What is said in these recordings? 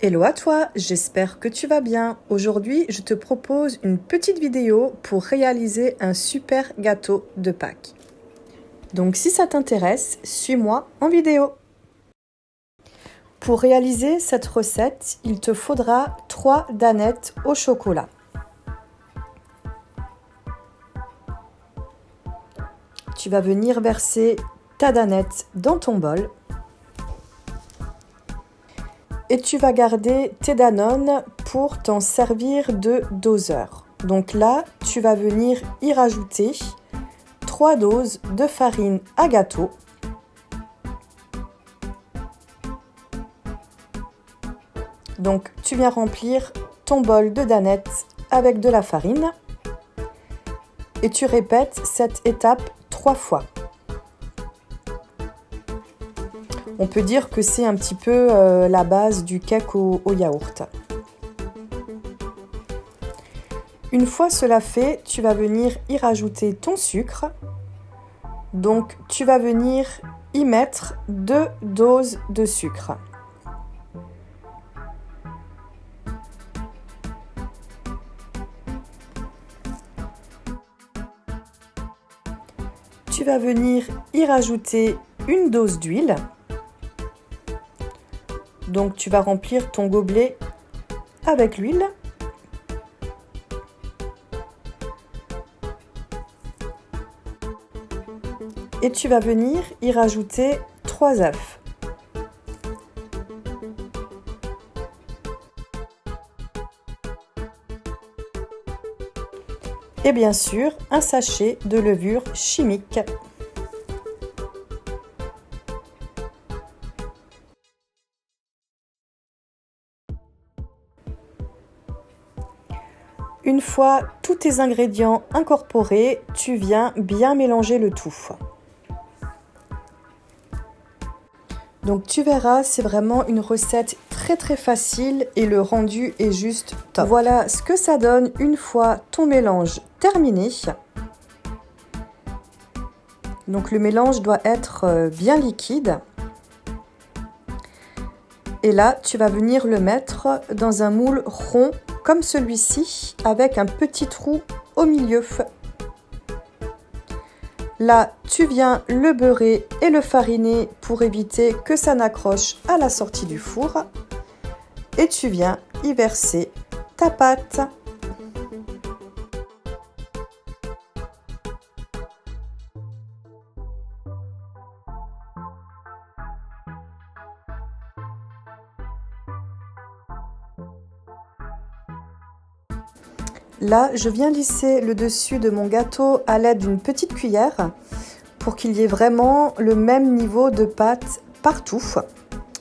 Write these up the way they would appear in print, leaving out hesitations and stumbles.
Hello à toi, j'espère que tu vas bien. Aujourd'hui, je te propose une petite vidéo pour réaliser un super gâteau de Pâques. Donc si ça t'intéresse, suis-moi en vidéo. Pour réaliser cette recette, il te faudra 3 danettes au chocolat. Tu vas venir verser ta danette dans ton bol. Et tu vas garder tes Danone pour t'en servir de doseur. Donc là, tu vas venir y rajouter 3 doses de farine à gâteau. Donc tu viens remplir ton bol de danettes avec de la farine. Et tu répètes cette étape 3 fois. On peut dire que c'est un petit peu la base du cake au yaourt. Une fois cela fait, tu vas venir y rajouter ton sucre. Donc, tu vas venir y mettre 2 doses de sucre. Tu vas venir y rajouter une dose d'huile. Donc tu vas remplir ton gobelet avec l'huile. Et tu vas venir y rajouter 3 œufs. Et bien sûr, un sachet de levure chimique. Une fois tous tes ingrédients incorporés, tu viens bien mélanger le tout. Donc tu verras, c'est vraiment une recette très facile et le rendu est juste top. Voilà ce que ça donne une fois ton mélange terminé. Donc le mélange doit être bien liquide. Et là, tu vas venir le mettre dans un moule rond comme celui-ci, avec un petit trou au milieu. Là, tu viens le beurrer et le fariner pour éviter que ça n'accroche à la sortie du four. Et tu viens y verser ta pâte. Là, je viens lisser le dessus de mon gâteau à l'aide d'une petite cuillère pour qu'il y ait vraiment le même niveau de pâte partout.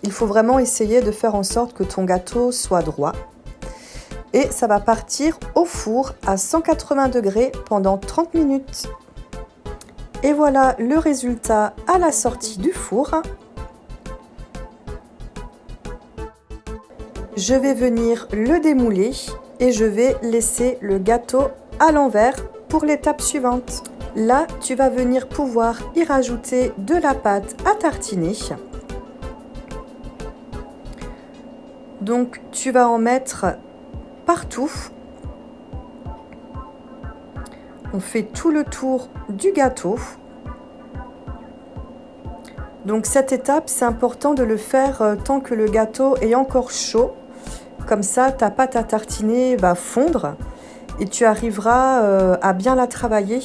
Il faut vraiment essayer de faire en sorte que ton gâteau soit droit. Et ça va partir au four à 180 degrés pendant 30 minutes. Et voilà le résultat à la sortie du four. Je vais venir le démouler. Et je vais laisser le gâteau à l'envers pour l'étape suivante. Là, tu vas venir pouvoir y rajouter de la pâte à tartiner. Donc, tu vas en mettre partout. On fait tout le tour du gâteau. Donc, cette étape, c'est important de le faire tant que le gâteau est encore chaud. Comme ça, ta pâte à tartiner va fondre et tu arriveras à bien la travailler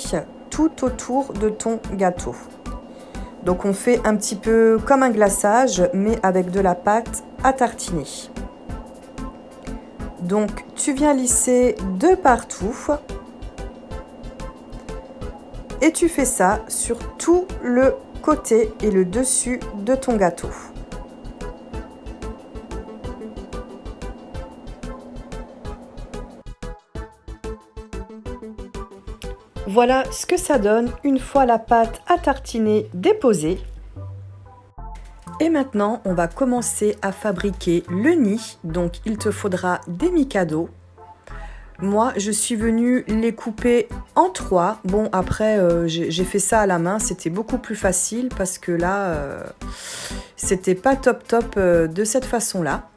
tout autour de ton gâteau. Donc on fait un petit peu comme un glaçage, mais avec de la pâte à tartiner. Donc tu viens lisser de partout et tu fais ça sur tout le côté et le dessus de ton gâteau. Voilà ce que ça donne une fois la pâte à tartiner déposée. Et maintenant, on va commencer à fabriquer le nid. Donc, il te faudra des Mikado. Moi, je suis venue les couper en 3. Bon, après, j'ai fait ça à la main. C'était beaucoup plus facile parce que là, c'était pas top de cette façon-là.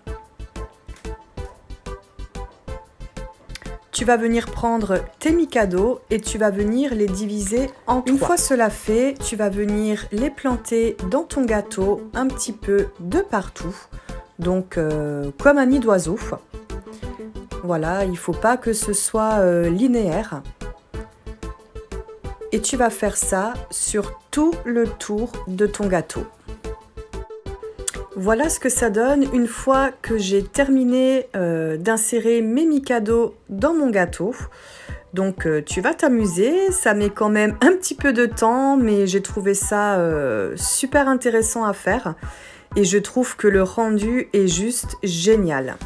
tu vas venir prendre tes Mikado et tu vas venir les diviser en 3. Une fois cela fait, tu vas venir les planter dans ton gâteau un petit peu de partout, donc comme un nid d'oiseau. Voilà, il ne faut pas que ce soit linéaire. Et tu vas faire ça sur tout le tour de ton gâteau. Voilà ce que ça donne une fois que j'ai terminé d'insérer mes Mikado dans mon gâteau. Donc tu vas t'amuser, ça met quand même un petit peu de temps, mais j'ai trouvé ça super intéressant à faire. Et je trouve que le rendu est juste génial.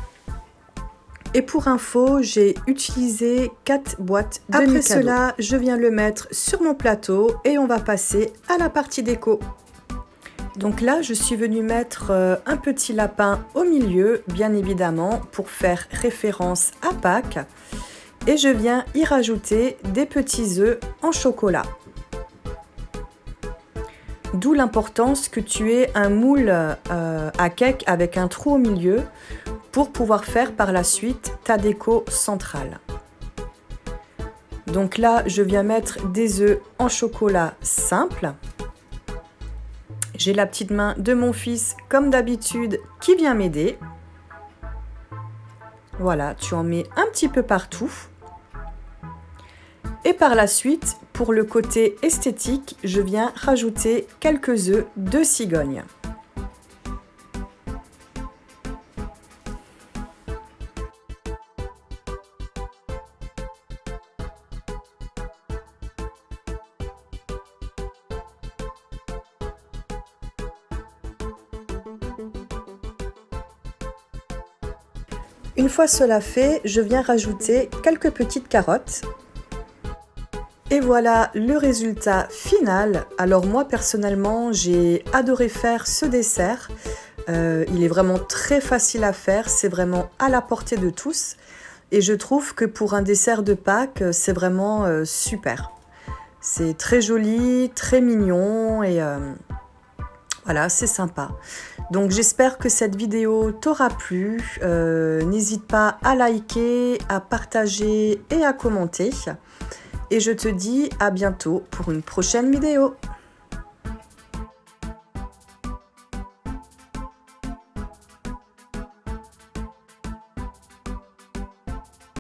Et pour info, j'ai utilisé 4 boîtes de Mikado. Après cela, je viens le mettre sur mon plateau et on va passer à la partie déco. Donc là, je suis venue mettre un petit lapin au milieu, bien évidemment, pour faire référence à Pâques. Et je viens y rajouter des petits œufs en chocolat. D'où l'importance que tu aies un moule à cake avec un trou au milieu pour pouvoir faire par la suite ta déco centrale. Donc là, je viens mettre des œufs en chocolat simple. J'ai la petite main de mon fils, comme d'habitude, qui vient m'aider. Voilà, tu en mets un petit peu partout. Et par la suite, pour le côté esthétique, je viens rajouter quelques œufs de cigogne. Une fois cela fait, je viens rajouter quelques petites carottes. Et voilà le résultat final. Alors moi personnellement, j'ai adoré faire ce dessert. Il est vraiment très facile à faire, c'est vraiment à la portée de tous. Et je trouve que pour un dessert de Pâques, c'est vraiment super. C'est très joli, très mignon et voilà, c'est sympa. Donc j'espère que cette vidéo t'aura plu. N'hésite pas à liker, à partager et à commenter. Et je te dis à bientôt pour une prochaine vidéo.